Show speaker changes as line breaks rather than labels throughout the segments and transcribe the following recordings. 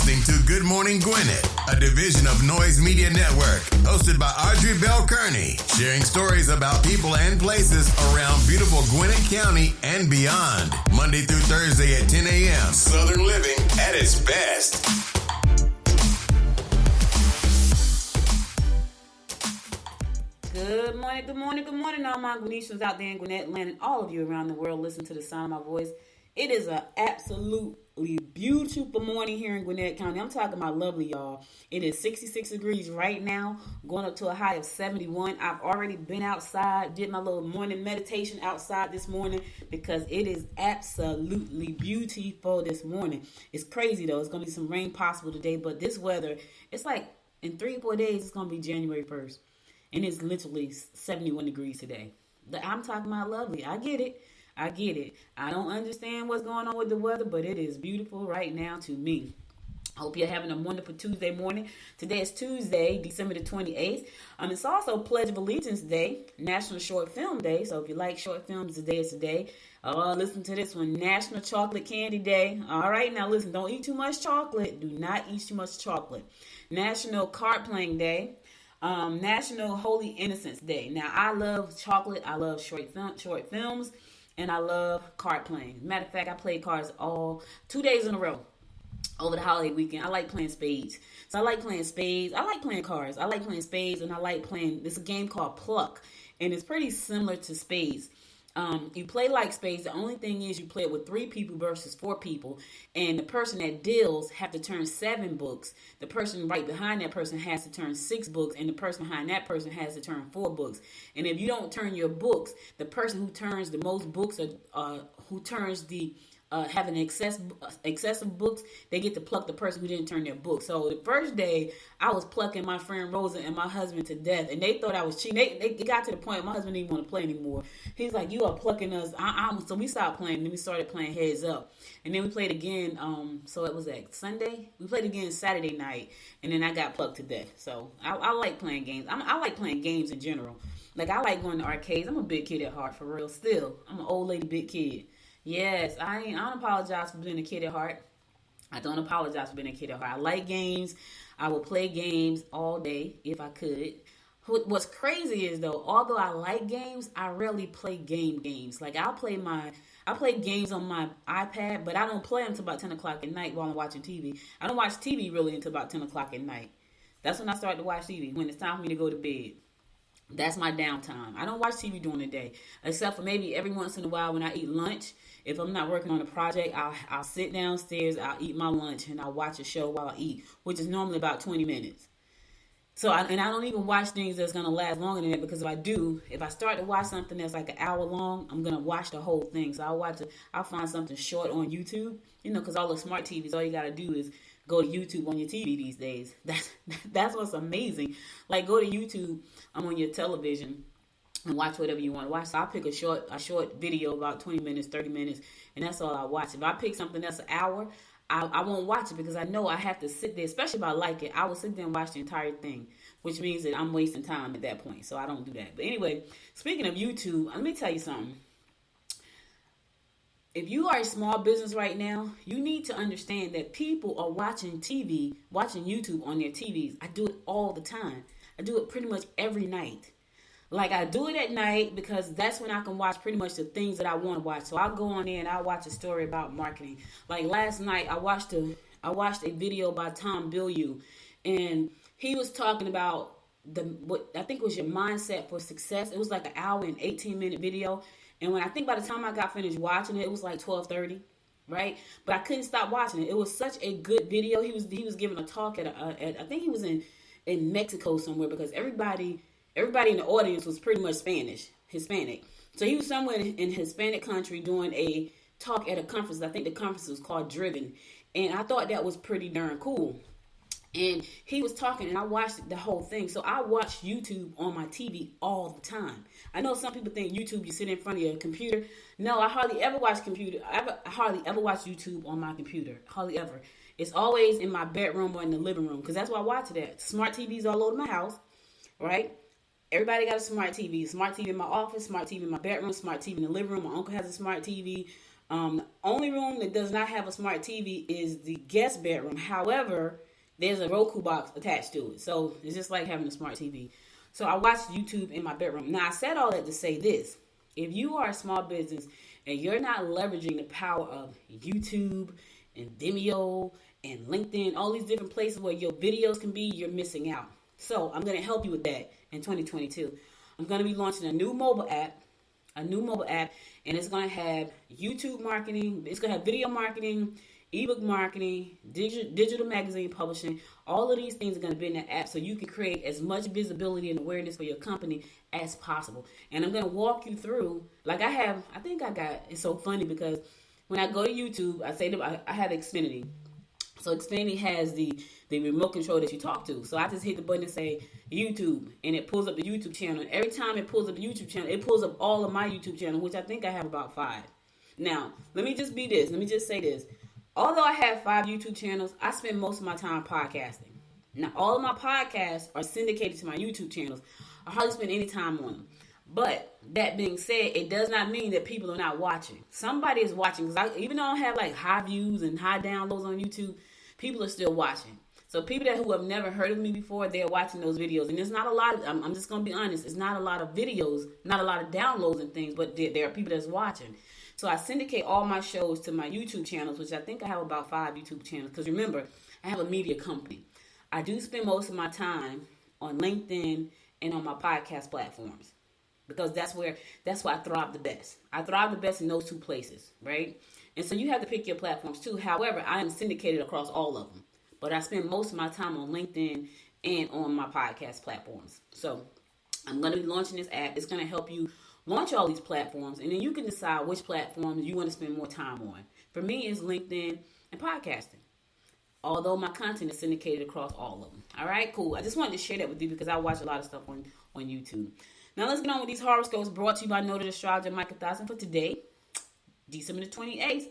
listening to Good Morning Gwinnett, a division of Noise Media Network, hosted by Audrey Bell Kearney, sharing stories about people and places around beautiful Gwinnett County and beyond. Monday through Thursday at 10 a.m. Southern living at its best.
Good morning, good morning, good morning, all my Gwinnetians out there in Gwinnett land and all of you around the world listen to the sound of my voice. It is an absolutely beautiful morning here in Gwinnett County. I'm talking about lovely, y'all. It is 66 degrees right now, going up to a high of 71. I've already been outside, did my little morning meditation outside this morning because it is absolutely beautiful this morning. It's crazy, though. It's going to be some rain possible today, but this weather, it's like in 3 or 4 days, it's going to be January 1st. And it's literally 71 degrees today. I'm talking about lovely. I get it. I don't understand what's going on with the weather, but it is beautiful right now to me. Hope you're having a wonderful Tuesday morning. Today is Tuesday, December the 28th. It's also Pledge of Allegiance Day, National Short Film Day. So if you like short films, today is the day. Listen to this one, National Chocolate Candy Day. All right, now listen, don't eat too much chocolate. Do not eat too much chocolate. National Card Playing Day. National Holy Innocents Day. Now, I love chocolate. I love short films. And I love card playing. Matter of fact, I played cards 2 days in a row over the holiday weekend. I like playing spades. So I like playing spades. I like playing cards. I like playing spades, and I like playing, this a game called Pluck. And it's pretty similar to spades. You play like spades. The only thing is you play it with 3 people versus 4 people. And the person that deals have to turn 7 books. The person right behind that person has to turn 6 books. And the person behind that person has to turn 4 books. And if you don't turn your books, the person who turns the most books, who turns the having excessive books, they get to pluck the person who didn't turn their book. So the first day, I was plucking my friend Rosa and my husband to death, and they thought I was cheating. They got to the point my husband didn't want to play anymore. He's like, "You are plucking us." So we stopped playing, and then we started playing heads up, and then we played again. So it was like Sunday. We played again Saturday night, and then I got plucked to death. So I like playing games. I like playing games in general. Like I like going to arcades. I'm a big kid at heart, for real. Still, I'm an old lady big kid. Yes, I don't apologize for being a kid at heart. I don't apologize for being a kid at heart. I like games. I will play games all day if I could. What's crazy is, though, although I like games, I rarely play games. Like I play games on my iPad, but I don't play them until about 10 o'clock at night while I'm watching TV. I don't watch TV really until about 10 o'clock at night. That's when I start to watch TV, when it's time for me to go to bed. That's my downtime. I don't watch TV during the day, except for maybe every once in a while when I eat lunch. If I'm not working on a project, I'll sit downstairs, I'll eat my lunch, and I'll watch a show while I eat, which is normally about 20 minutes. So, I don't even watch things that's going to last longer than that, because if I start to watch something that's like an hour long, I'm going to watch the whole thing. So I'll find something short on YouTube, because all the smart TVs, all you got to do is go to YouTube on your TV these days. That's what's amazing. Like, go to YouTube on your television and watch whatever you want to watch. So I pick a short video, about 20 minutes, 30 minutes, and that's all I watch. If I pick something that's an hour, I won't watch it, because I know I have to sit there, especially if I like it. I will sit there and watch the entire thing, which means that I'm wasting time at that point. So I don't do that. But anyway, speaking of YouTube, let me tell you something. If you are a small business right now, you need to understand that people are watching YouTube on their TVs. I do it all the time. I do it pretty much every night. Like, I do it at night because that's when I can watch pretty much the things that I want to watch. So I'll go on there and I'll watch a story about marketing. Like last night, I watched a video by Tom Bilyeu, and he was talking about what I think was your mindset for success. It was like an hour and 18-minute video. And by the time I got finished watching it, it was like 12:30, right? But I couldn't stop watching it. It was such a good video. He was giving a talk at I think he was in Mexico somewhere, because everybody in the audience was pretty much Hispanic. So he was somewhere in Hispanic country doing a talk at a conference. I think the conference was called Driven. And I thought that was pretty darn cool. And he was talking, and I watched the whole thing. So I watch YouTube on my TV all the time. I know some people think YouTube, you sit in front of your computer. No, I hardly ever watch I hardly ever watch YouTube on my computer. Hardly ever. It's always in my bedroom or in the living room, because that's where I watch it at. Smart TVs all over my house, right? Everybody got a smart TV. Smart TV in my office, smart TV in my bedroom, smart TV in the living room. My uncle has a smart TV. Only room that does not have a smart TV is the guest bedroom. However, there's a Roku box attached to it. So it's just like having a smart TV. So I watch YouTube in my bedroom. Now, I said all that to say this. If you are a small business and you're not leveraging the power of YouTube and Vimeo and LinkedIn, all these different places where your videos can be, you're missing out. So I'm going to help you with that in 2022. I'm going to be launching a new mobile app, and it's going to have YouTube marketing. It's going to have video marketing, ebook marketing, digital magazine publishing. All of these things are going to be in that app so you can create as much visibility and awareness for your company as possible. And I'm going to walk you through, it's so funny because when I go to YouTube, I have Xfinity. So Xfinity has the remote control that you talk to. So I just hit the button and say YouTube, and it pulls up the YouTube channel. And every time it pulls up the YouTube channel, it pulls up all of my YouTube channel, which I think I have about 5. Now, let me just say this. Although I have 5 YouTube channels, I spend most of my time podcasting. Now, all of my podcasts are syndicated to my YouTube channels. I hardly spend any time on them. But that being said, it does not mean that people are not watching. Somebody is watching, because even though I don't have like high views and high downloads on YouTube, people are still watching. So people who have never heard of me before, they're watching those videos. And there's not a lot of, I'm just going to be honest, it's not a lot of videos, not a lot of downloads and things, but there are people that's watching. So I syndicate all my shows to my YouTube channels, which I think I have about 5 YouTube channels. Because remember, I have a media company. I do spend most of my time on LinkedIn and on my podcast platforms, because that's where I thrive the best. I thrive the best in those 2 places, right? And so you have to pick your platforms too. However, I am syndicated across all of them, but I spend most of my time on LinkedIn and on my podcast platforms. So I'm going to be launching this app. It's going to help you launch all these platforms, and then you can decide which platforms you want to spend more time on. For me, it's LinkedIn and podcasting, although my content is syndicated across all of them. All right, cool. I just wanted to share that with you because I watch a lot of stuff on YouTube. Now let's get on with these horoscopes brought to you by Noted Astrologer Micah Thompson for today, December the 28th.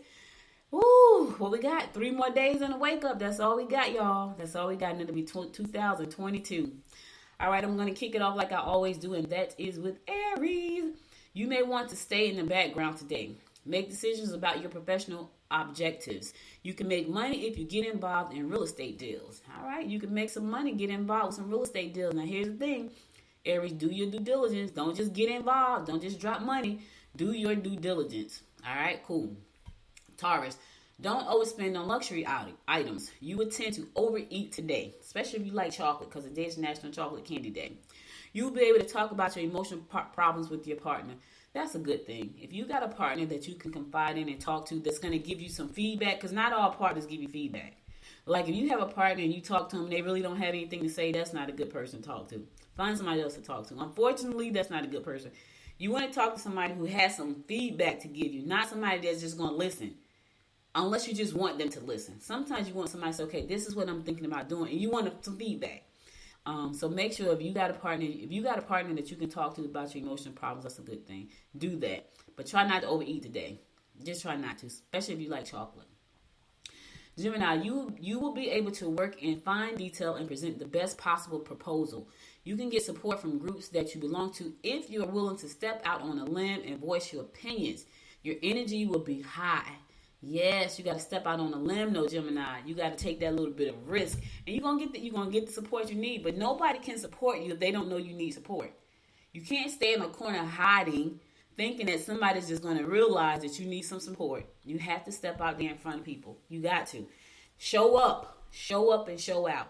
Woo! What we got? 3 more days in the wake up. That's all we got, y'all. That's all we got, and it'll be 2022. All right, I'm going to kick it off like I always do, and that is with Aries. You may want to stay in the background today. Make decisions about your professional objectives. You can make money if you get involved in real estate deals. All right, you can make some money, get involved with some real estate deals. Now, here's the thing. Aries, do your due diligence. Don't just get involved. Don't just drop money. Do your due diligence. All right, cool. Taurus, don't overspend on luxury items. You would tend to overeat today, especially if you like chocolate, because today is National Chocolate Candy Day. You'll be able to talk about your emotional problems with your partner. That's a good thing. If you got a partner that you can confide in and talk to that's going to give you some feedback, because not all partners give you feedback. Like if you have a partner and you talk to them and they really don't have anything to say, that's not a good person to talk to. Find somebody else to talk to. Unfortunately, that's not a good person. You want to talk to somebody who has some feedback to give you, not somebody that's just going to listen. Unless you just want them to listen. Sometimes you want somebody to say, okay, this is what I'm thinking about doing, and you want some feedback. So make sure if you got a partner that you can talk to about your emotional problems, that's a good thing. Do that. But try not to overeat today. Just try not to, especially if you like chocolate. Gemini, you will be able to work in fine detail and present the best possible proposal. You can get support from groups that you belong to if you are willing to step out on a limb and voice your opinions. Your energy will be high. Yes, you got to step out on a limb, no, Gemini. You got to take that little bit of risk, and you're gonna get the support you need. But nobody can support you if they don't know you need support. You can't stay in a corner hiding, thinking that somebody's just going to realize that you need some support. You have to step out there in front of people. You got to show up, and show out.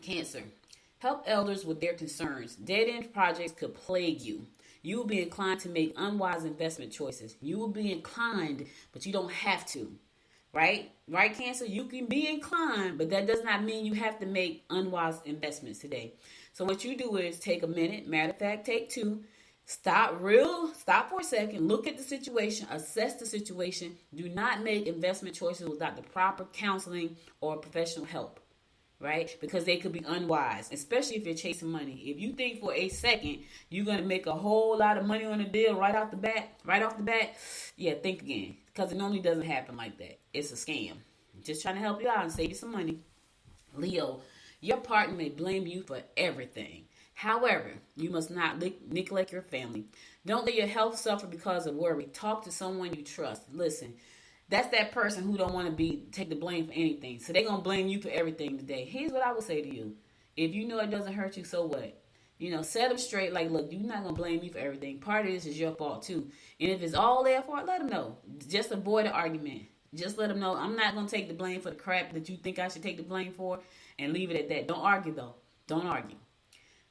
Cancer, help elders with their concerns. Dead-end projects could plague you. You will be inclined to make unwise investment choices. You will be inclined, but you don't have to. Right? Right, Cancer? You can be inclined, but that does not mean you have to make unwise investments today. So what you do is take a minute. Matter of fact, take 2. Stop for a second. Look at the situation. Assess the situation. Do not make investment choices without the proper counseling or professional help. Right? Because they could be unwise, especially if you're chasing money. If you think for a second you're going to make a whole lot of money on a deal right off the bat, yeah, think again. Because it normally doesn't happen like that. It's a scam. Just trying to help you out and save you some money. Leo, your partner may blame you for everything. However, you must not neglect your family. Don't let your health suffer because of worry. Talk to someone you trust. Listen, that's that person who don't want to take the blame for anything. So they're going to blame you for everything today. Here's what I would say to you. If you know it doesn't hurt you, so what? Set them straight. Like, look, you're not going to blame me for everything. Part of this is your fault, too. And if it's all their fault, let them know. Just avoid the argument. Just let them know, I'm not going to take the blame for the crap that you think I should take the blame for, and leave it at that. Don't argue, though. Don't argue.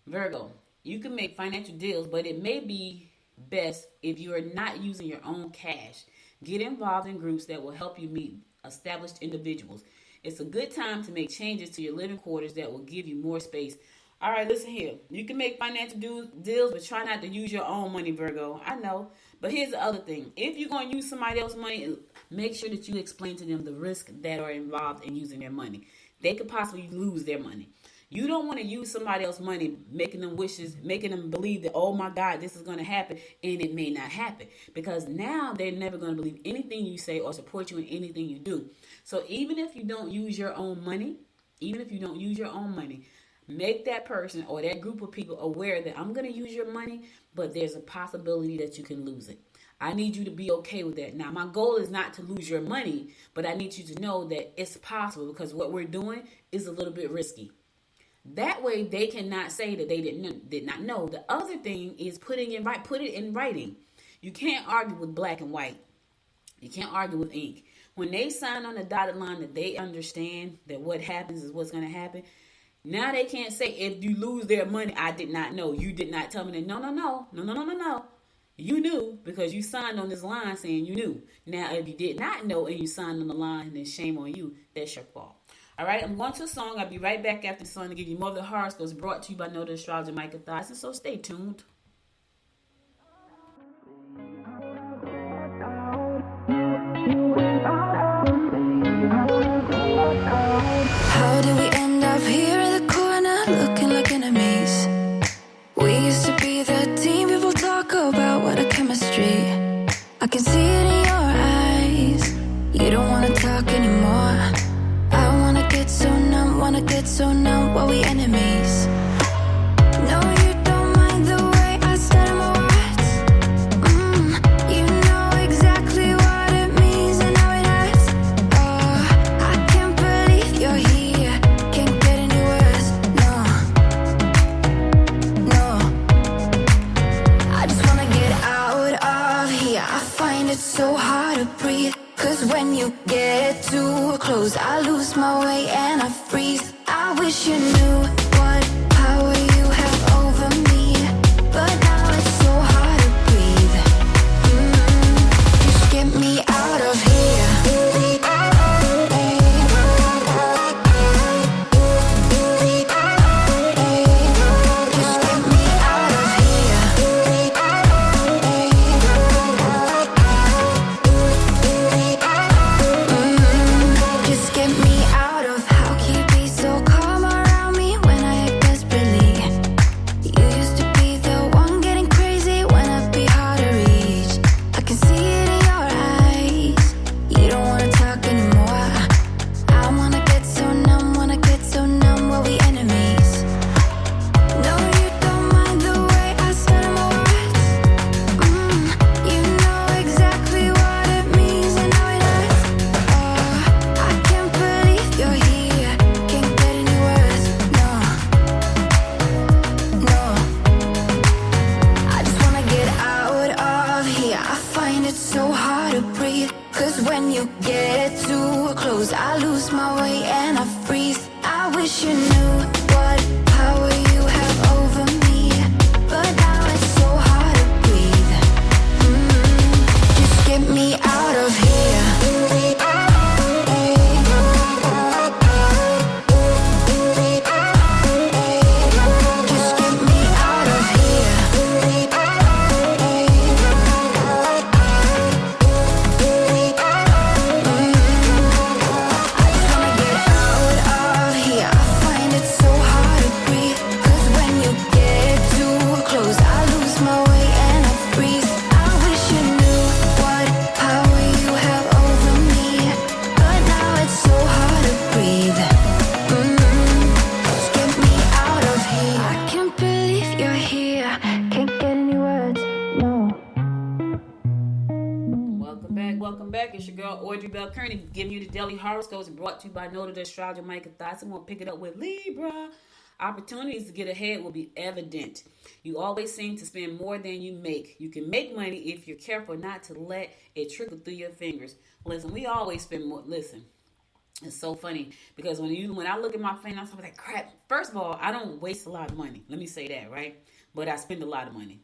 Virgo, you can make financial deals, but it may be best if you are not using your own cash. Get involved in groups that will help you meet established individuals. It's a good time to make changes to your living quarters that will give you more space. All right, listen here. You can make financial deals, but try not to use your own money, Virgo. I know. But here's the other thing. If you're going to use somebody else's money, make sure that you explain to them the risks that are involved in using their money. They could possibly lose their money. You don't want to use somebody else's money, making them wishes, making them believe that, oh my God, this is going to happen, and it may not happen. Because now they're never going to believe anything you say or support you in anything you do. So even if you don't use your own money, make that person or that group of people aware that I'm going to use your money, but there's a possibility that you can lose it. I need you to be okay with that. Now, my goal is not to lose your money, but I need you to know that it's possible because what we're doing is a little bit risky. That way, they cannot say that they did not know. The other thing is put it in writing. You can't argue with black and white. You can't argue with ink. When they sign on the dotted line that they understand that what happens is what's going to happen, now they can't say if you lose their money, I did not know. You did not tell me that. No. You knew because you signed on this line saying you knew. Now, if you did not know and you signed on the line, then shame on you. That's your fault. All right, I'm going to a song. I'll be right back after the song to give you more of the horoscopes brought to you by Know the Astrologer Micah Thyssen. So stay tuned.
How did we end up here in the corner looking like enemies? We used to be the team people talk about, what a chemistry. I can see it in your eyes. You don't want to talk anymore. I wanna get so numb while we enemies. No, you don't mind the way I stutter my words. You know exactly what it means and how it hurts. Oh, I can't believe you're here. Can't get any worse. No. I just wanna get out of here. I find it so hard to breathe. Cause when you get too close, I lose my way and I freeze. I wish you knew what power you have over me, but now it's so hard to breathe. Just get me out of here. Just get me out of here. Just get me out of. How can you be so calm around me when I act desperately? You used to be the one getting crazy when I'd be hard to reach. I can see it in your eyes. You don't wanna talk anymore. I wanna get so numb while we enemies. No, you don't mind the way I stutter my words. You know exactly what it means and how it hurts. Oh, I can't believe you're here. Can't get any worse. No. I just wanna get out of here. I find it so hard to breathe. Cause when you get too close, I lose my way and I freeze. I wish you knew what power you have over me, but now it's so hard to breathe. Just get me out of here. Just get me out of here. I just wanna get out of here. I find it so
Audrey Bell Kearney, giving you the daily horoscopes brought to you by Notary Astrologer Micah Thotson. We'll pick it up with Libra. Opportunities to get ahead will be evident. You always seem to spend more than you make. You can make money if you're careful not to let it trickle through your fingers. Listen, we always spend more. Listen, it's so funny because when I look at my finances, I'm like, crap. First of all, I don't waste a lot of money. Let me say that, right? But I spend a lot of money.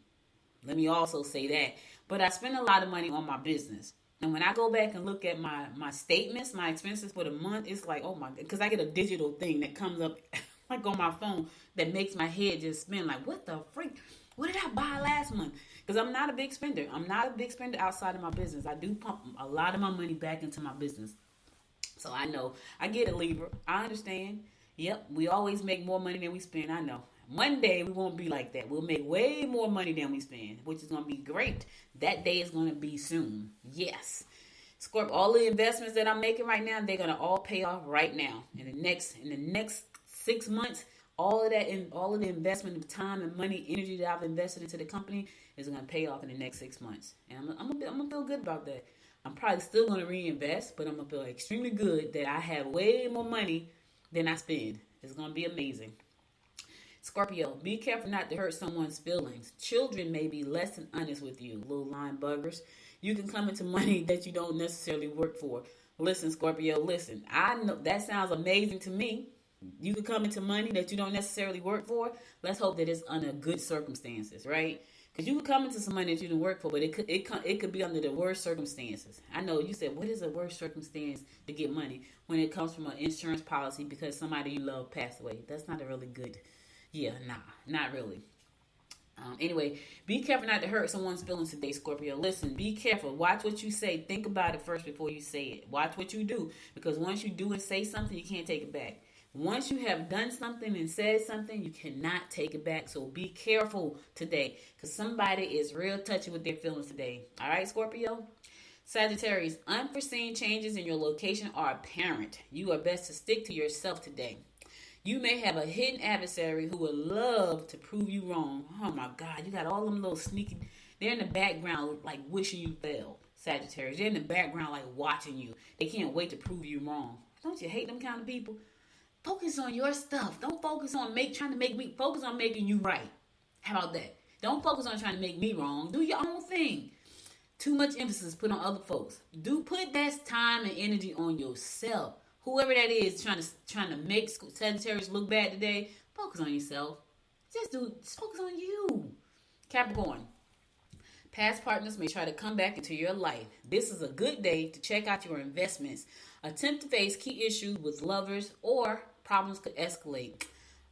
Let me also say that. But I spend a lot of money on my business. And when I go back and look at my statements, my expenses for the month, it's like, oh my God, because I get a digital thing that comes up like on my phone that makes my head just spin like, what the freak? What did I buy last month? Because I'm not a big spender. I'm not a big spender outside of my business. I do pump a lot of my money back into my business. So I know. I get it, Libra. I understand. Yep, we always make more money than we spend. I know. One day we won't be like that. We'll make way more money than we spend, which is going to be great. That day is going to be soon. Yes. Scorpio, all the investments that I'm making right now, they're going to all pay off right now. In the next 6 months, all of the investment of time and money, energy that I've invested into the company is going to pay off in the next 6 months. And I'm going to feel good about that. I'm probably still going to reinvest, but I'm going to feel extremely good that I have way more money than I spend. It's going to be amazing. Scorpio, be careful not to hurt someone's feelings. Children may be less than honest with you, little line buggers. You can come into money that you don't necessarily work for. Listen, Scorpio, listen. I know that sounds amazing to me. You can come into money that you don't necessarily work for. Let's hope that it's under good circumstances, right? Because you can come into some money that you didn't work for, but it could be under the worst circumstances. I know you said, what is the worst circumstance to get money? When it comes from an insurance policy because somebody you love passed away. That's not a really good, not really. Anyway, be careful not to hurt someone's feelings today, Scorpio. Listen, be careful. Watch what you say. Think about it first before you say it. Watch what you do. Because once you do and say something, you can't take it back. Once you have done something and said something, you cannot take it back. So be careful today because somebody is real touchy with their feelings today. All right, Scorpio? Sagittarius, unforeseen changes in your location are apparent. You are best to stick to yourself today. You may have a hidden adversary who would love to prove you wrong. Oh my God, you got all them little sneaky, they're in the background like wishing you fell, Sagittarius. They're in the background like watching you. They can't wait to prove you wrong. Don't you hate them kind of people? Focus on your stuff. Don't focus on focus on making you right. How about that? Don't focus on trying to make me wrong. Do your own thing. Too much emphasis put on other folks. Put that time and energy on yourself. Whoever that is trying to make Sagittarius look bad today, focus on yourself. Just focus on you. Capricorn. Past partners may try to come back into your life. This is a good day to check out your investments. Attempt to face key issues with lovers or problems could escalate.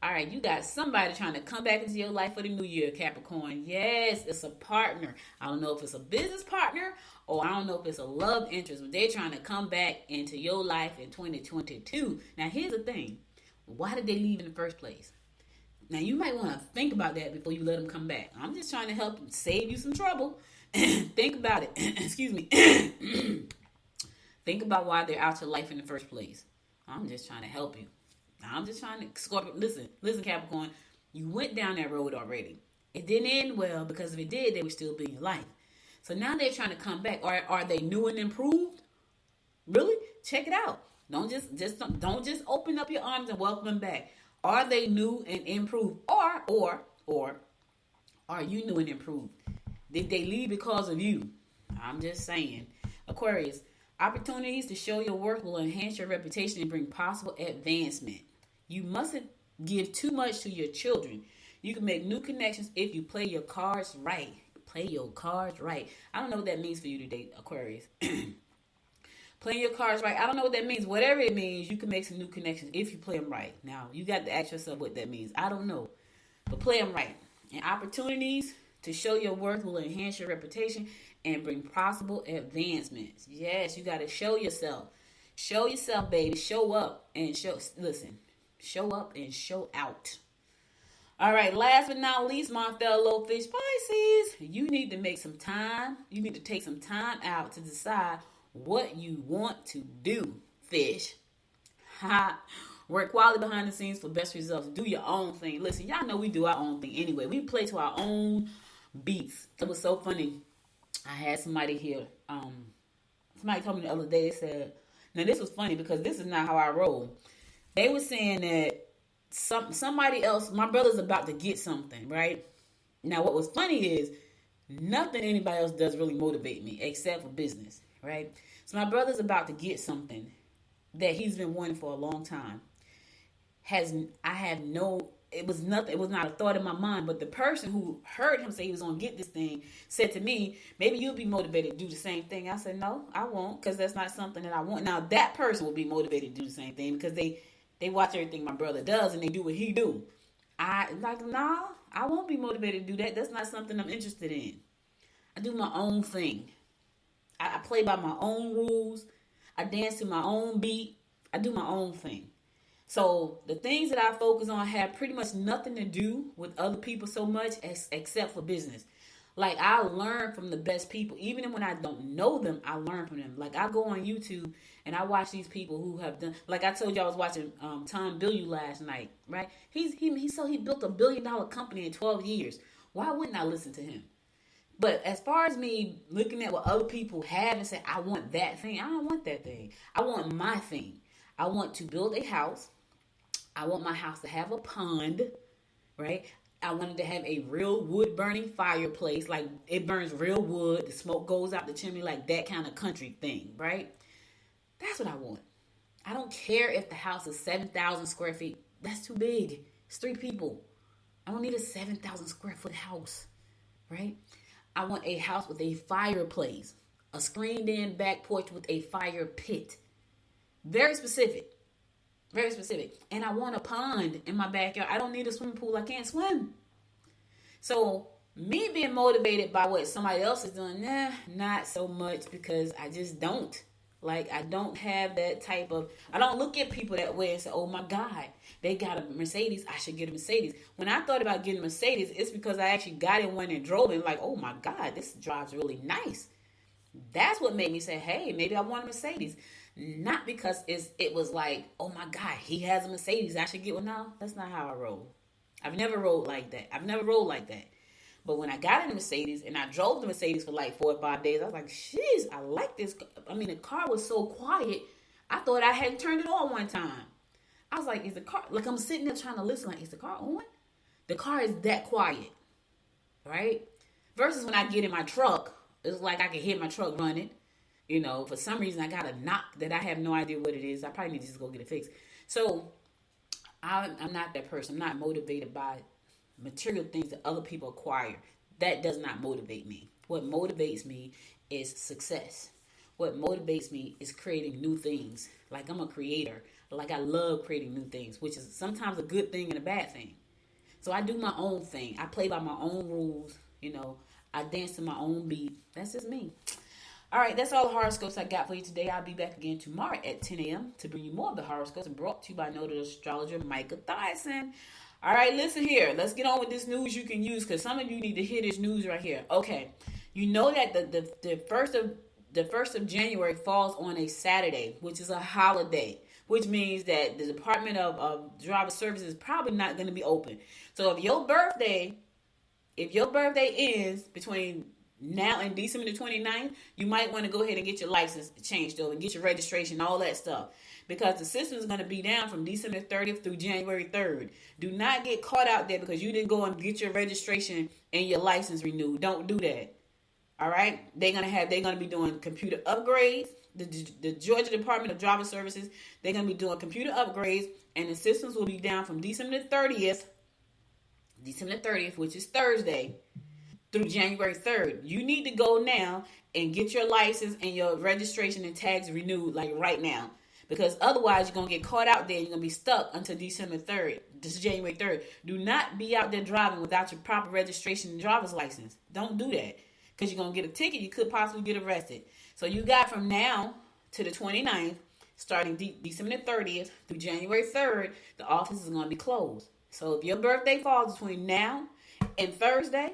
All right, you got somebody trying to come back into your life for the new year, Capricorn. Yes, it's a partner. I don't know if it's a business partner or I don't know if it's a love interest, but they're trying to come back into your life in 2022. Now, here's the thing. Why did they leave in the first place? Now, you might want to think about that before you let them come back. I'm just trying to help save you some trouble. Think about it. Excuse me. Think about why they're out your life in the first place. I'm just trying to help you. I'm just trying to, Scorpio, listen, Capricorn, you went down that road already. It didn't end well because if it did, they would still be in your life. So now they're trying to come back. Are they new and improved? Really? Check it out. Don't just open up your arms and welcome them back. Are they new and improved? Or are you new and improved? Did they leave because of you? I'm just saying. Aquarius, opportunities to show your worth will enhance your reputation and bring possible advancement. You mustn't give too much to your children. You can make new connections if you play your cards right. Play your cards right. I don't know what that means for you today, Aquarius. Playing your cards right. I don't know what that means. Whatever it means, you can make some new connections if you play them right. Now, you got to ask yourself what that means. I don't know. But play them right. And opportunities to show your worth will enhance your reputation and bring possible advancements. Yes, you got to show yourself. Show yourself, baby. Show up and show up and show out. All right, last but not least, my fellow fish Pisces, you need to make some time. You need to take some time out to decide what you want to do, fish. Work quality behind the scenes for best results. Do your own thing. Listen, y'all know we do our own thing anyway. We play to our own beats. It was so funny. I had somebody here Somebody told me the other day, they said, now this was funny because this is not how I roll. They were saying that somebody else, my brother's about to get something, right? Now what was funny is nothing anybody else does really motivate me except for business, right? So my brother's about to get something that he's been wanting for a long time. It was not a thought in my mind, but the person who heard him say he was going to get this thing said to me, maybe you'll be motivated to do the same thing. I said, no, I won't, because that's not something that I want. Now, that person will be motivated to do the same thing because they watch everything my brother does and they do what he do. I won't be motivated to do that. That's not something I'm interested in. I do my own thing. I play by my own rules. I dance to my own beat. I do my own thing. So the things that I focus on have pretty much nothing to do with other people so much except for business. Like, I learn from the best people. Even when I don't know them, I learn from them. Like, I go on YouTube and I watch these people who have done, like I told you, I was watching Tom Bilyeu last night, right? He built $1 billion company in 12 years. Why wouldn't I listen to him? But as far as me looking at what other people have and say, I want that thing, I don't want that thing. I want my thing. I want to build a house. I want my house to have a pond, right? I wanted to have a real wood-burning fireplace, like it burns real wood, the smoke goes out the chimney, like that kind of country thing, right? That's what I want. I don't care if the house is 7,000 square feet. That's too big. It's 3 people. I don't need a 7,000 square foot house, right? I want a house with a fireplace, a screened-in back porch with a fire pit. Very specific. Very specific. And I want a pond in my backyard. I don't need a swimming pool. I can't swim. So me being motivated by what somebody else is doing, not so much, because I just don't. Like, I don't have that type of, I don't look at people that way and say, oh my God, they got a Mercedes, I should get a Mercedes. When I thought about getting a Mercedes, it's because I actually got in one and drove it, like, oh my God, this drives really nice. That's what made me say, hey, maybe I want a Mercedes. Not because it was like, oh my God, he has a Mercedes, I should get one. No, that's not how I roll. I've never rolled like that. But when I got in the Mercedes and I drove the Mercedes for like 4 or 5 days, I was like, jeez, I like this. I mean, the car was so quiet, I thought I hadn't turned it on one time. I was like, is the car, like I'm sitting there trying to listen, like, is the car on? The car is that quiet, right? Versus when I get in my truck, it's like I can hear my truck running. You know, for some reason, I got a knock that I have no idea what it is. I probably need to just go get it fixed. So, I'm not that person. I'm not motivated by material things that other people acquire. That does not motivate me. What motivates me is success. What motivates me is creating new things. Like, I'm a creator. Like, I love creating new things, which is sometimes a good thing and a bad thing. So, I do my own thing. I play by my own rules. You know, I dance to my own beat. That's just me. All right, that's all the horoscopes I got for you today. I'll be back again tomorrow at 10 a.m. to bring you more of the horoscopes brought to you by noted astrologer Micah Thyssen. All right, listen here. Let's get on with this news you can use, because some of you need to hear this news right here. Okay, you know that the first of January falls on a Saturday, which is a holiday, which means that the Department of Driver Services is probably not going to be open. So if your birthday ends between now and December the 29th, you might want to go ahead and get your license changed over and get your registration, all that stuff. Because the system is going to be down from December 30th through January 3rd. Do not get caught out there because you didn't go and get your registration and your license renewed. Don't do that. All right? They're going to be doing computer upgrades. The Georgia Department of Driver Services, they're going to be doing computer upgrades, and the systems will be down from December the 30th, which is Thursday, through January 3rd. You need to go now and get your license and your registration and tags renewed, like right now. Because otherwise, you're going to get caught out there and you're going to be stuck until December 3rd. This is January 3rd. Do not be out there driving without your proper registration and driver's license. Don't do that. Because you're going to get a ticket. You could possibly get arrested. So you got from now to the 29th, starting December 30th through January 3rd, the office is going to be closed. So if your birthday falls between now and Thursday,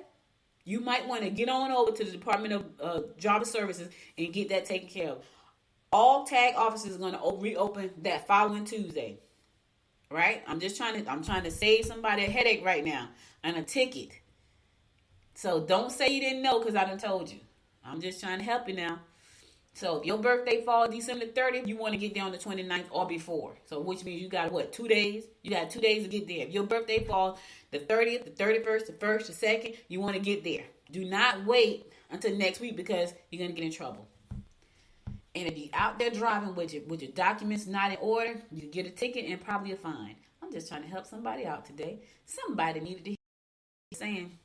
you might want to get on over to the Department of Driver Services and get that taken care of. All tag offices are going to reopen that following Tuesday. Right? I'm trying to save somebody a headache right now and a ticket. So don't say you didn't know because I done told you. I'm just trying to help you now. So if your birthday falls December 30th, you want to get there on the 29th or before. So which means you got 2 days? You got 2 days to get there. If your birthday falls the 30th, the 31st, the 1st, the 2nd, you want to get there. Do not wait until next week because you're going to get in trouble. And if you're out there driving with your documents not in order, you get a ticket and probably a fine. I'm just trying to help somebody out today. Somebody needed to hear me saying,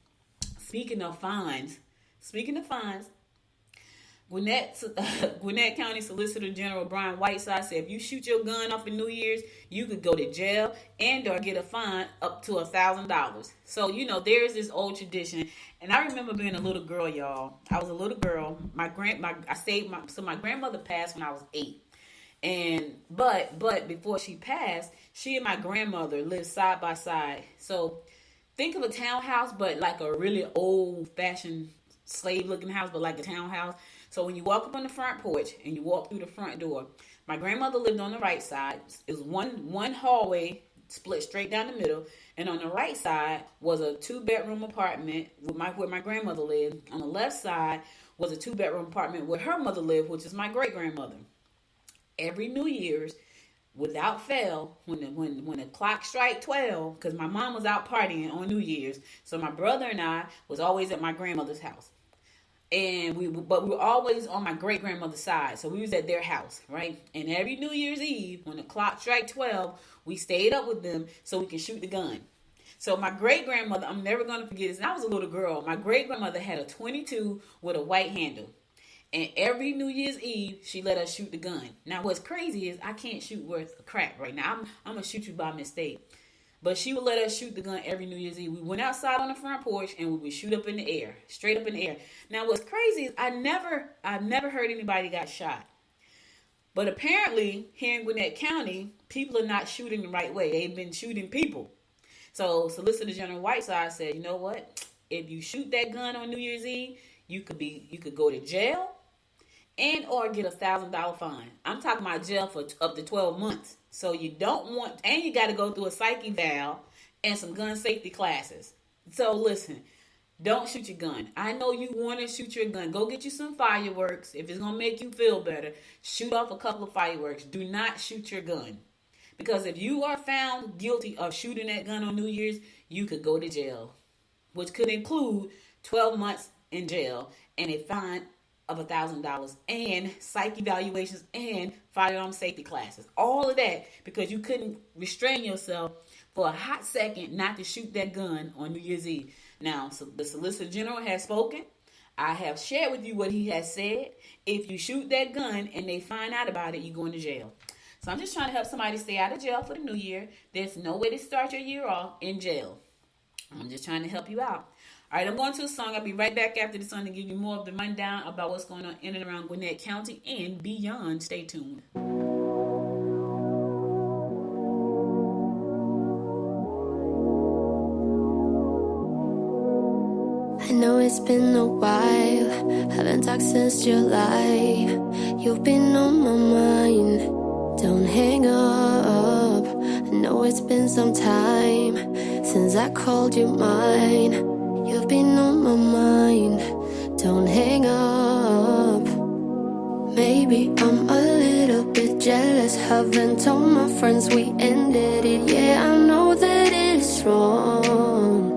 speaking of fines, Gwinnett County Solicitor General Brian Whiteside said if you shoot your gun off on New Year's, you could go to jail and or get a fine up to $1,000. So, there's this old tradition. And I remember being a little girl, y'all. I was a little girl. My grandmother passed when I was 8. But before she passed, she and my grandmother lived side by side. So think of a townhouse, but like a really old-fashioned slave-looking house, but like a townhouse. So when you walk up on the front porch and you walk through the front door, my grandmother lived on the right side. It was one hallway split straight down the middle, and on the right side was a 2-bedroom apartment where my grandmother lived. On the left side was a 2-bedroom apartment where her mother lived, which is my great-grandmother. Every New Year's, without fail, when the clock strike 12, because my mom was out partying on New Year's, so my brother and I was always at my grandmother's house. And we were always on my great-grandmother's side. So we was at their house, right? And every New Year's Eve, when the clock struck 12, we stayed up with them so we could shoot the gun. So my great-grandmother, I'm never going to forget this. And I was a little girl. My great-grandmother had a .22 with a white handle. And every New Year's Eve, she let us shoot the gun. Now, what's crazy is I can't shoot worth a crap right now. I'm going to shoot you by mistake. But she would let us shoot the gun every New Year's Eve. We went outside on the front porch and we would shoot up in the air, straight up in the air. Now, what's crazy is I've never heard anybody got shot. But apparently, here in Gwinnett County, people are not shooting the right way. They've been shooting people. So Solicitor General Whiteside said, you know what? If you shoot that gun on New Year's Eve, you could go to jail and or get a $1,000 fine. I'm talking about jail for up to 12 months. So you don't want, and you got to go through a psych eval and some gun safety classes. So listen, don't shoot your gun. I know you want to shoot your gun. Go get you some fireworks. If it's going to make you feel better, shoot off a couple of fireworks. Do not shoot your gun. Because if you are found guilty of shooting that gun on New Year's, you could go to jail, which could include 12 months in jail and a fine of $1,000 and psych evaluations and firearm safety classes. All of that because you couldn't restrain yourself for a hot second not to shoot that gun on New Year's Eve. Now, so the Solicitor General has spoken. I have shared with you what he has said. If you shoot that gun and they find out about it, you're going to jail. So I'm just trying to help somebody stay out of jail for the new year. There's no way to start your year off in jail. I'm just trying to help you out. All right, I'm going to a song. I'll be right back after the song to give you more of the rundown about what's going on in and around Gwinnett County and beyond. Stay tuned.
I know it's been a while, haven't talked since July. You've been on my mind, don't hang up. I know it's been some time since I called you mine. You've been on my mind, don't hang up. Maybe I'm a little bit jealous, haven't told my friends we ended it. Yeah, I know that it's wrong.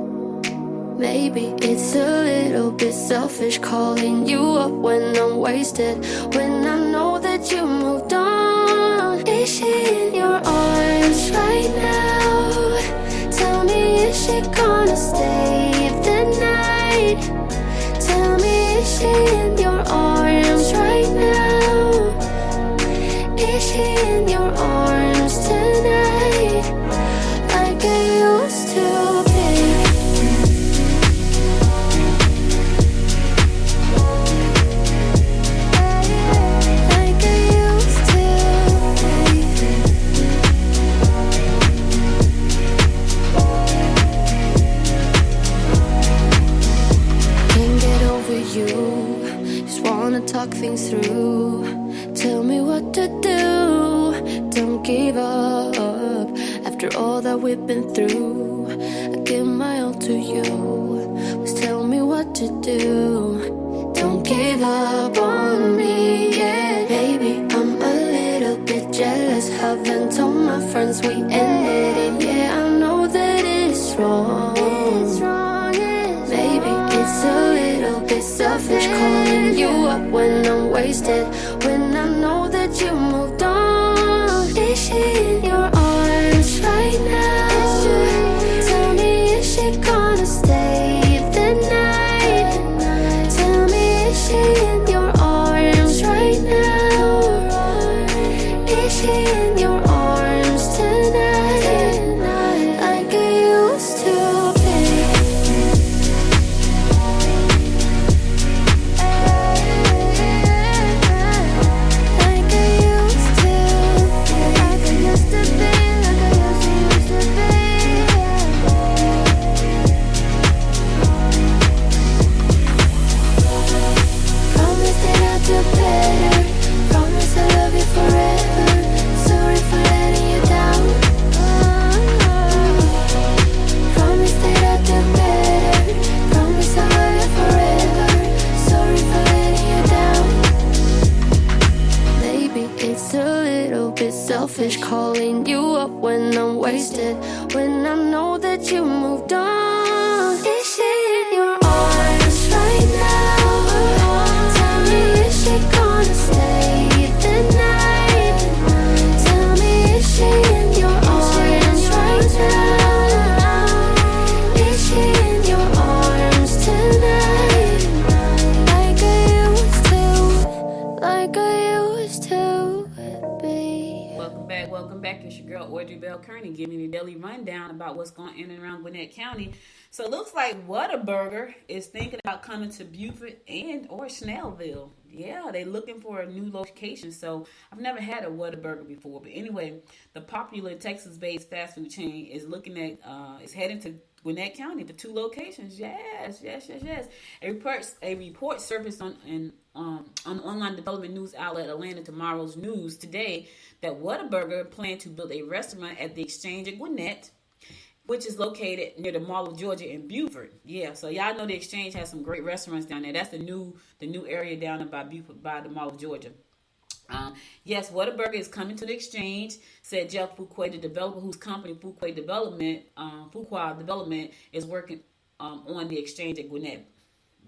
Maybe it's a little bit selfish calling you up when I'm wasted, when I know that you moved on. Is she in your arms right now? Tell me, is she gonna stay the night? Tell me, is she in your arms right now? Is she in your arms tonight? Like I used to be. Talk things through, tell me what to do. Don't give up after all that we've been through. I give my all to you, just tell me what to do. Don't give up on me, yeah. then told my friends we ended it. Yeah, I know that it's wrong. Maybe it's a little bit selfish calling you up when I'm wasted, when I know that you moved on. Is she in your arms right now? Tell me, is she gonna stay the night? Tell me, is she in your arms right now? Is she in your arms tonight? Like I used to be. Like I used to. Like I used to be. Like I used to be. Promise that I'll do better. Promise I'll love you forever. Sorry for letting you down. Promise that I'll do better. Promise I'll love you forever. Sorry for letting you down. Maybe it's a little bit selfish calling you up when I'm wasted, when I know that you moved on. Is she in your arms right now? Tell me, is she gonna stay the night? Tell me, is she in your arms right now? Is she in your arms tonight? Like I used to, like I used to be.
Welcome back. It's your girl Audrey Bell Kearney giving you a daily rundown about what's going in and around Gwinnett County. So it looks like Whataburger is thinking about coming to Beaufort and or Snellville. Yeah, they're looking for a new location. So I've never had a Whataburger before, but anyway, the popular Texas-based fast food chain is looking at is heading to Gwinnett County, the 2 locations. Yes. A report surfaced on the online development news outlet Atlanta Tomorrow's News today that Whataburger planned to build a restaurant at the Exchange at Gwinnett, which is located near the Mall of Georgia in Beaufort. Yeah, so y'all know the Exchange has some great restaurants down there. That's the new area down there by Beaufort, by the Mall of Georgia. Yes, Whataburger is coming to the Exchange, said Jeff Fuqua, the developer whose company Fuqua Development is working on the Exchange at Gwinnett.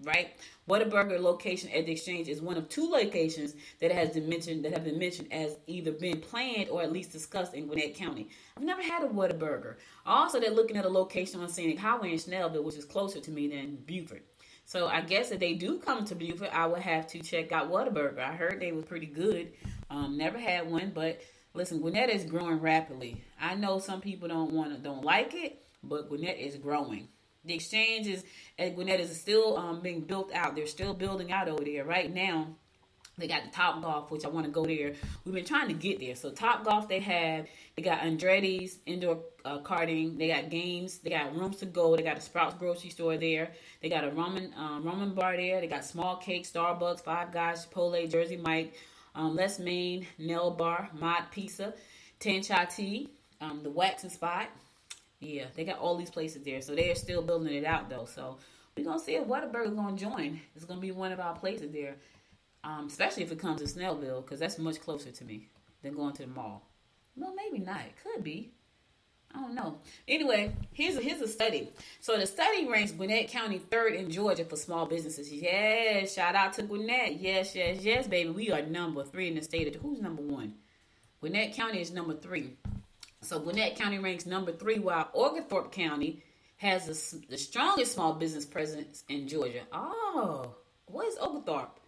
Right, Whataburger location at the Exchange is one of 2 locations that have been mentioned as either been planned or at least discussed in Gwinnett County. I've never had a Whataburger. Also, they're looking at a location on Scenic Highway in Snellville, which is closer to me than Beaufort. So I guess if they do come to Beaufort, I will have to check out Whataburger. I heard they were pretty good. Never had one, but listen, Gwinnett is growing rapidly. I know some people don't like it, but Gwinnett is growing. The Exchange at Gwinnett is still being built out. They're still building out over there right now. They got the Top Golf, which I want to go there. We've been trying to get there. So Top Golf they got Andretti's indoor karting. They got games. They got Rooms to Go. They got a Sprouts grocery store there. They got a ramen bar there. They got Small Cake, Starbucks, Five Guys, Chipotle, Jersey Mike, Les Main, Nail Bar, Mod Pizza, Ten Cha Tea, the Waxing Spot. Yeah, they got all these places there. So they are still building it out, though. So we're going to see if Whataburger is going to join. It's going to be one of our places there, especially if it comes to Snellville, because that's much closer to me than going to the mall. Well, maybe not. It could be. I don't know. Anyway, here's a study. So the study ranks Gwinnett County 3rd in Georgia for small businesses. Yes, shout out to Gwinnett. Yes, baby. We are number 3 in the state. Who's number 1? Gwinnett County is number 3. So Gwinnett County ranks number 3, while Oglethorpe County has the strongest small business presence in Georgia. Oh, what is Oglethorpe?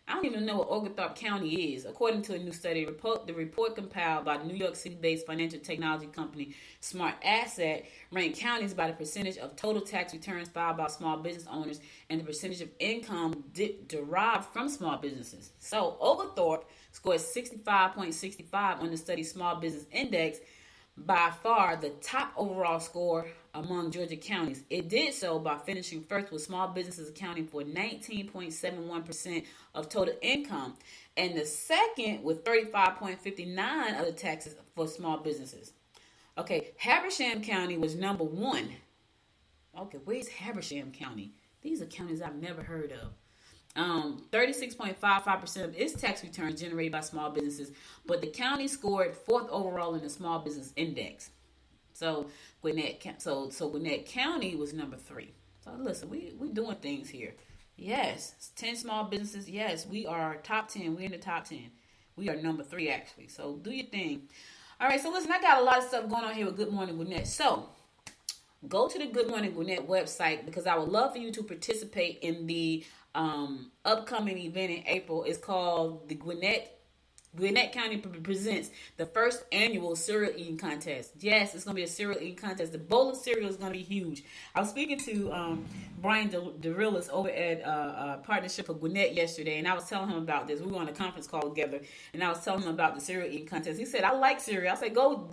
I don't even know what Oglethorpe County is. According to a new study, the report compiled by the New York City-based financial technology company Smart Asset ranked counties by the percentage of total tax returns filed by small business owners and the percentage of income derived from small businesses. So Oglethorpe scored 65.65 on the study's small business index, by far the top overall score among Georgia counties. It did so by finishing first with small businesses accounting for 19.71% of total income, and the second with 35.59% of the taxes for small businesses. Okay, Habersham County was number 1. Okay, where's Habersham County? These are counties I've never heard of. 36.55% of its tax returns generated by small businesses, but the county scored fourth overall in the small business index. So Gwinnett County was number 3. So listen, we doing things here. Yes, 10 small businesses. Yes, we are top 10. We're in the top 10. We are number 3 actually. So do your thing. All right. So listen, I got a lot of stuff going on here with Good Morning Gwinnett. So go to the Good Morning Gwinnett website because I would love for you to participate in the upcoming event in April. It's called the Gwinnett County presents the first annual cereal eating contest. Yes, it's going to be a cereal eating contest. The bowl of cereal is going to be huge. I was speaking to Brian DeRillis over at Partnership of Gwinnett yesterday, and I was telling him about this. We were on a conference call together, and I was telling him about the cereal eating contest. He said, I like cereal. I said, go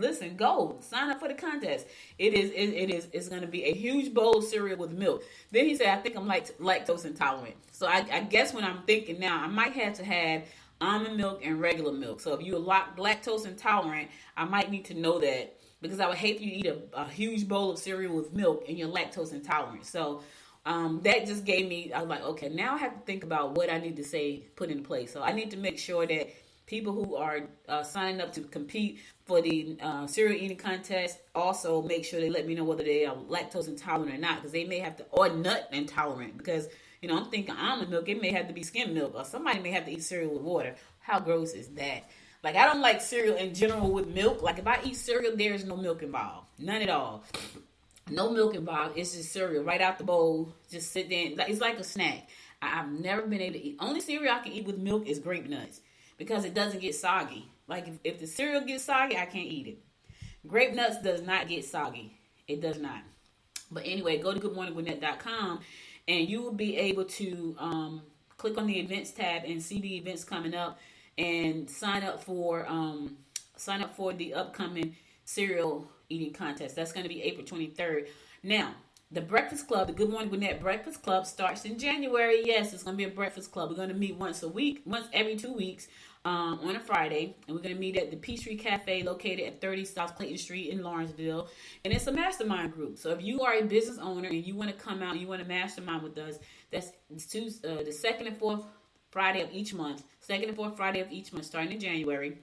sign up for the contest. It's going to be a huge bowl of cereal with milk. Then he said, I think I'm lactose intolerant. So I guess when I'm thinking now, I might have to have almond milk and regular milk. So if you're lactose intolerant, I might need to know that because I would hate for you to eat a huge bowl of cereal with milk and you're lactose intolerant. So that just gave me, I was like, okay, now I have to think about what I need to put in place. So I need to make sure that people who are signing up to compete for the cereal eating contest also make sure they let me know whether they are lactose intolerant or not, because they may have to, or nut intolerant, because I'm thinking almond milk, it may have to be skim milk, or somebody may have to eat cereal with water. How gross is that? Like, I don't like cereal in general with milk. Like, if I eat cereal, there is no milk involved. None at all. No milk involved. It's just cereal right out the bowl. Just sit there. It's like a snack. I've never been able to eat. Only cereal I can eat with milk is grape nuts because it doesn't get soggy. Like, if the cereal gets soggy, I can't eat it. Grape nuts does not get soggy. It does not. But anyway, go to goodmorninggwinnett.com and you will be able to click on the events tab and see the events coming up and sign up for the upcoming cereal eating contest. That's going to be April 23rd. Now, the Breakfast Club, the Good Morning Gwinnett Breakfast Club starts in January. Yes, it's going to be a breakfast club. We're going to meet once every 2 weeks on a Friday. And we're going to meet at the Peachtree Cafe located at 30 South Clayton Street in Lawrenceville. And it's a mastermind group. So if you are a business owner and you want to come out and you want to mastermind with us, that's the second and fourth Friday of each month. Second and fourth Friday of each month starting in January.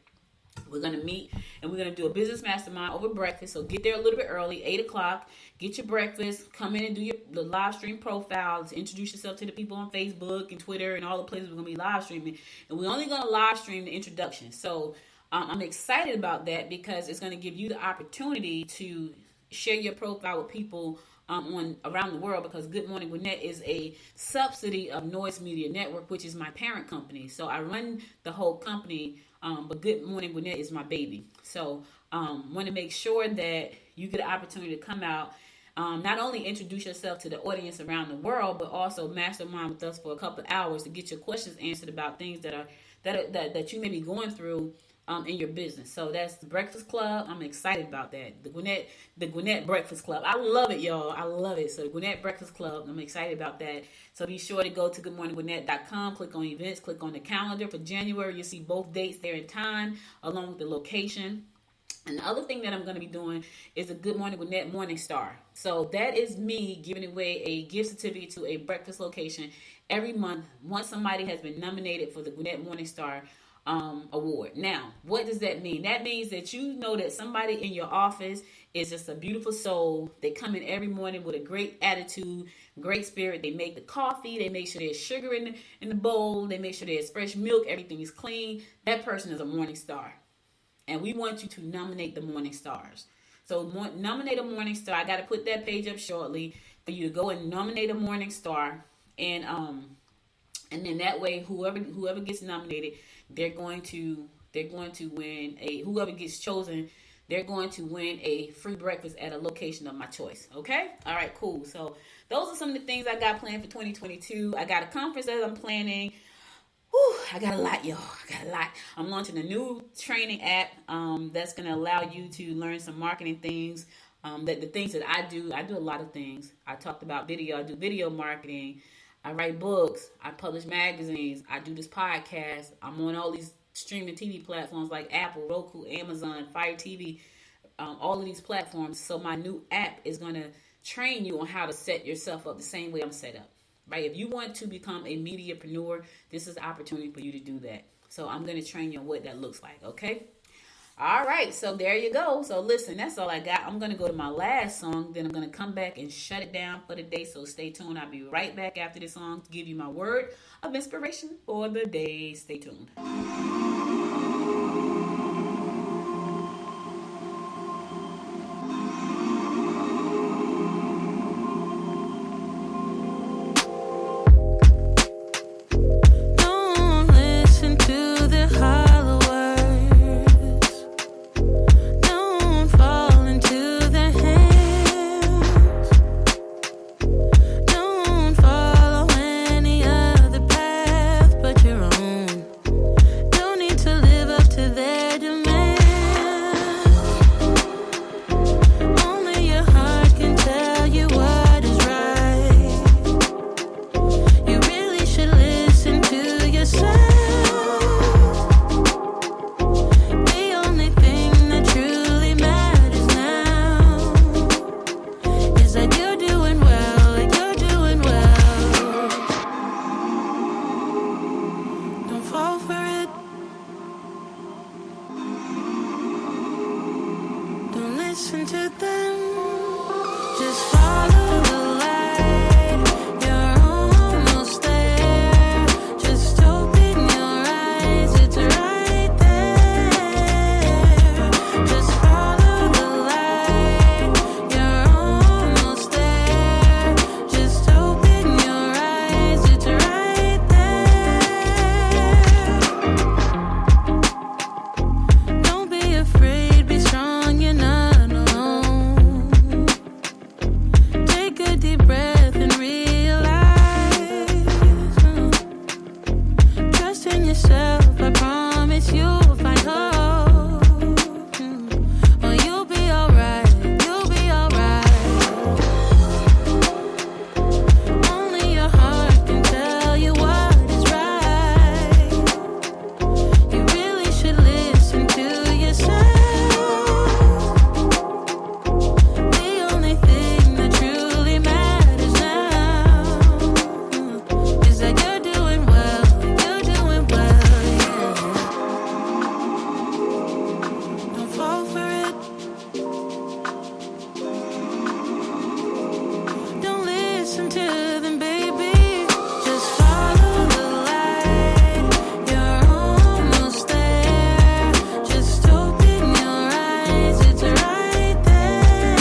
We're going to meet and we're going to do a business mastermind over breakfast. So get there a little bit early, 8 o'clock. Get your breakfast. Come in and do the live stream profiles. Introduce yourself to the people on Facebook and Twitter and all the places we're going to be live streaming. And we're only going to live stream the introduction. So I'm excited about that because it's going to give you the opportunity to share your profile with people around the world, because Good Morning Gwinnett is a subsidy of Noise Media Network, which is my parent company. So I run the whole company, but Good Morning Gwinnett is my baby. So want to make sure that you get an opportunity to come out, not only introduce yourself to the audience around the world, but also mastermind with us for a couple of hours to get your questions answered about things that you may be going through in your business. So that's the Breakfast Club. I'm excited about that. The Gwinnett Breakfast Club. I love it, y'all. I love it. So the Gwinnett Breakfast Club. I'm excited about that. So be sure to go to goodmorninggwinnett.com, click on events, click on the calendar for January. You'll see both dates there in time along with the location. And the other thing that I'm going to be doing is a Good Morning Gwinnett Morning Star. So that is me giving away a gift certificate to a breakfast location every month once somebody has been nominated for the Gwinnett Morning Star award. Now, what does that mean? That means that you know that somebody in your office is just a beautiful soul. They come in every morning with a great attitude, great spirit. They make the coffee. They make sure there's sugar in the bowl. They make sure there's fresh milk. Everything is clean. That person is a morning star. And we want you to nominate the morning stars. So nominate a morning star. I got to put that page up shortly for you to go and nominate a morning star. And then that way, whoever gets nominated, they're going to win whoever gets chosen, they're going to win a free breakfast at a location of my choice. Okay? All right, cool. So those are some of the things I got planned for 2022. I got a conference that I'm planning. Whew, I got a lot, y'all. I got a lot. I'm launching a new training app that's going to allow you to learn some marketing things. The things that I do a lot of things. I talked about video. I do video marketing. I write books. I publish magazines. I do this podcast. I'm on all these streaming TV platforms like Apple, Roku, Amazon, Fire TV, all of these platforms. So my new app is going to train you on how to set yourself up the same way I'm set up. right? If you want to become a mediapreneur, this is the opportunity for you to do that. So I'm going to train you on what that looks like, okay? All right, so there you go. So listen, that's all I got. I'm going to go to my last song, then I'm going to come back and shut it down for the day. So stay tuned. I'll be right back after this song to give you my word of inspiration for the day. Stay tuned.
listen to them. Just follow the light. You're almost there. Just open your eyes. It's right there. Just follow the light. You're almost there. Just open your eyes. It's right there. Don't be afraid. Be strong. You're not alone. Take a deep breath and realize. Trust in yourself. I promise you'll find hope. Oh, you'll be alright. You'll be alright. Only your heart can tell you what is right. You really should listen to yourself. The only thing that truly matters now is that you're doing well. You're doing well, yeah. Don't fall for it. Don't listen to them, baby. Just follow the light. You're almost there. Just open your eyes. It's right there.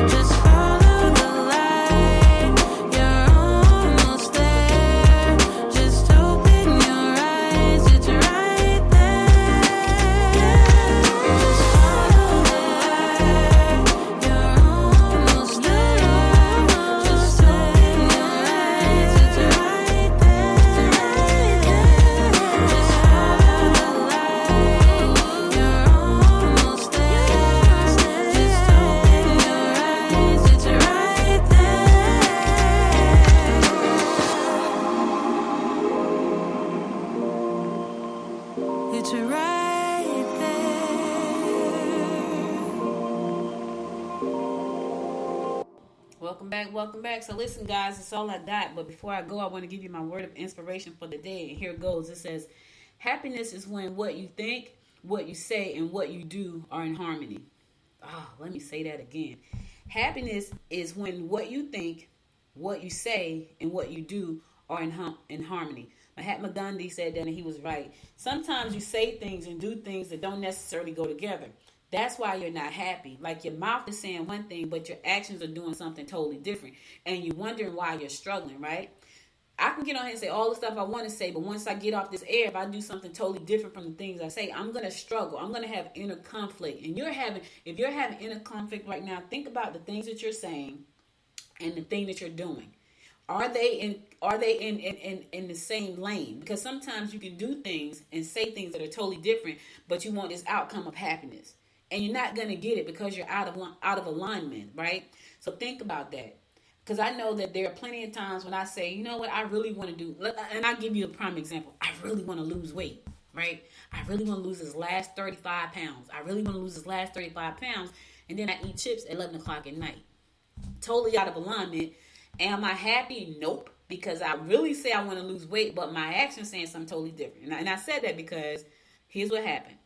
Just follow the light. You're almost there. Just open your eyes. It's right there. Just follow the light. You're almost there. Just open your eyes. It's right there. Just follow the light. You're almost there. Just open your eyes. It's right there. It's right there.
Welcome back. So listen, guys, that's all I got. But before I go, I want to give you my word of inspiration for the day. And here it goes. It says, happiness is when what you think, what you say, and what you do are in harmony. Let me say that again. Happiness is when what you think, what you say, and what you do are in harmony. Mahatma Gandhi said that, and he was right. Sometimes you say things and do things that don't necessarily go together. That's why you're not happy. Like your mouth is saying one thing, but your actions are doing something totally different. And you're wondering why you're struggling, right? I can get on here and say all the stuff I want to say, but once I get off this air, if I do something totally different from the things I say, I'm going to struggle. I'm going to have inner conflict. And if you're having inner conflict right now, think about the things that you're saying and the thing that you're doing. Are they in the same lane? Because sometimes you can do things and say things that are totally different, but you want this outcome of happiness. And you're not going to get it because you're out of alignment, right? So think about that. Because I know that there are plenty of times when I say, you know what, I really want to do, and I'll give you a prime example. I really want to lose weight, right? I really want to lose this last 35 pounds. I really want to lose this last 35 pounds. And then I eat chips at 11 o'clock at night. Totally out of alignment. Am I happy? Nope. Because I really say I want to lose weight, but my action's saying something totally different. And I said that because here's what happened.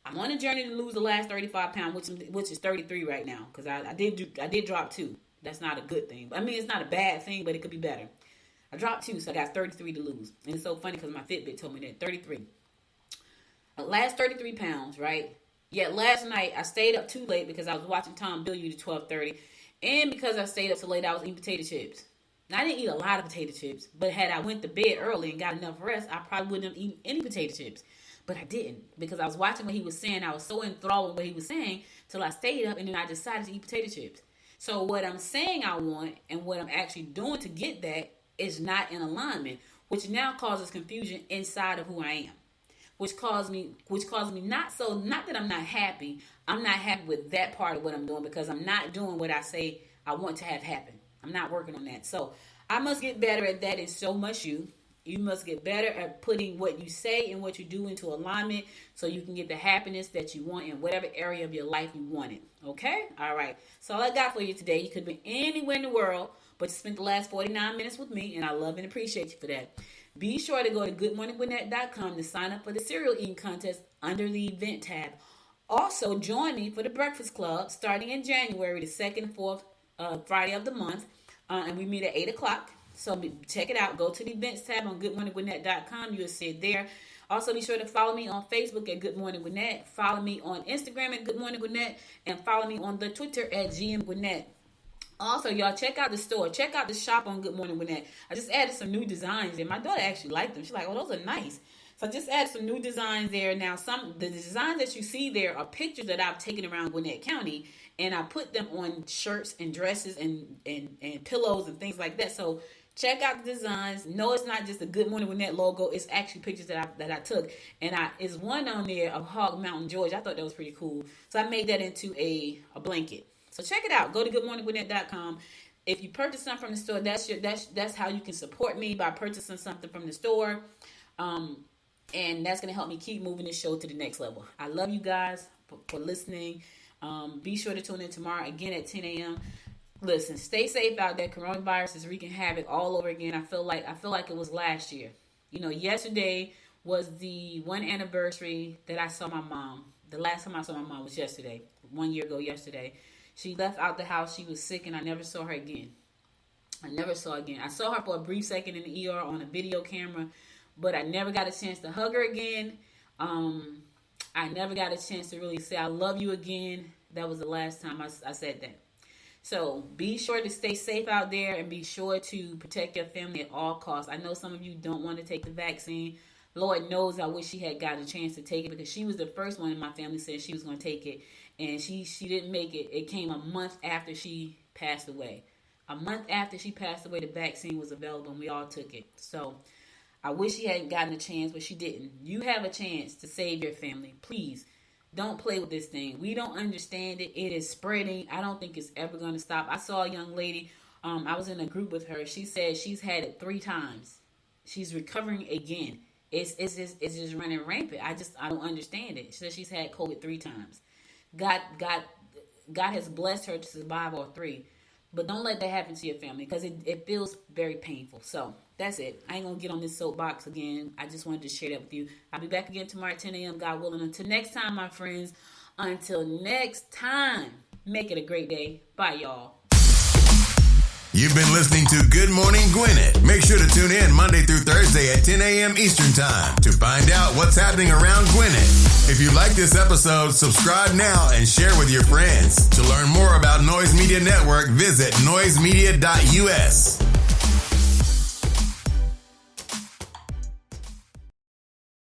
I'm on a journey to lose the last 35 pounds, which is 33 right now. Because I did drop 2. That's not a good thing. I mean, it's not a bad thing, but it could be better. I dropped 2, so I got 33 to lose. And it's so funny because my Fitbit told me that, 33. Last 33 pounds, right? Yet last night, I stayed up too late because I was watching Tom Bilyeu to 12:30. And because I stayed up so late, I was eating potato chips. Now, I didn't eat a lot of potato chips, but had I went to bed early and got enough rest, I probably wouldn't have eaten any potato chips. But I didn't, because I was watching what he was saying. I was so enthralled with what he was saying till I stayed up, and then I decided to eat potato chips. So what I'm saying I want and what I'm actually doing to get that is not in alignment, which now causes confusion inside of who I am. Which caused me not that I'm not happy. I'm not happy with that part of what I'm doing because I'm not doing what I say I want to have happen. I'm not working on that. So I must get better at that, and so must you. You must get better at putting what you say and what you do into alignment so you can get the happiness that you want in whatever area of your life you want it. Okay? All right. So all I got for you today, you could be anywhere in the world, but you spent the last 49 minutes with me, and I love and appreciate you for that. Be sure to go to goodmorninggwinnett.com to sign up for the cereal eating contest under the event tab. Also, join me for the Breakfast Club starting in January, the 2nd and 4th Friday of the month, and we meet at 8 o'clock. So check it out. Go to the events tab on goodmorninggwinnett.com. You'll see it there. Also, be sure to follow me on Facebook at Good Morning Gwinnett. Follow me on Instagram at Good Morning Gwinnett. And follow me on the Twitter at GM Gwinnett. Also, y'all, check out the store. Check out the shop on Good Morning Gwinnett. I just added some new designs there. My daughter actually liked them. She's like, oh, those are nice. So I just added some new designs there. Now, the designs that you see there are pictures that I've taken around Gwinnett County. And I put them on shirts and dresses and pillows and things like that. So check out the designs. No, it's not just a Good Morning Gwinnett logo. It's actually pictures that I took. And it's one on there of Hog Mountain, Georgia. I thought that was pretty cool. So I made that into a blanket. So check it out. Go to goodmorninggwinnett.com. If you purchase something from the store, that's how you can support me, by purchasing something from the store. And that's going to help me keep moving this show to the next level. I love you guys for listening. Be sure to tune in tomorrow again at 10 a.m. Listen, stay safe out there. Coronavirus is wreaking havoc all over again. I feel like it was last year. You know, yesterday was the 1 anniversary that I saw my mom. The last time I saw my mom was yesterday, 1 year ago yesterday. She left out the house. She was sick, and I never saw her again. I saw her for a brief second in the ER on a video camera, but I never got a chance to hug her again. I never got a chance to really say I love you again. That was the last time I said that. So be sure to stay safe out there and be sure to protect your family at all costs. I know some of you don't want to take the vaccine. Lord knows I wish she had gotten a chance to take it, because she was the first one in my family said she was going to take it. And she didn't make it. It came a month after she passed away. A month after she passed away, the vaccine was available and we all took it. So I wish she hadn't gotten a chance, but she didn't. You have a chance to save your family. Please don't play with this thing. We don't understand it. It is spreading. I don't think it's ever going to stop. I saw a young lady. I was in a group with her. She said she's had it 3 times. She's recovering again. It's just running rampant. I don't understand it. She said she's had COVID 3 times. God has blessed her to survive all 3. But don't let that happen to your family, because it feels very painful. So that's it. I ain't going to get on this soapbox again. I just wanted to share that with you. I'll be back again tomorrow at 10 a.m., God willing. Until next time, my friends. Until next time, make it a great day. Bye, y'all.
You've been listening to Good Morning Gwinnett. Make sure to tune in Monday through Thursday at 10 a.m. Eastern Time to find out what's happening around Gwinnett. If you like this episode, subscribe now and share with your friends. To learn more about Noise Media Network, visit noisemedia.us.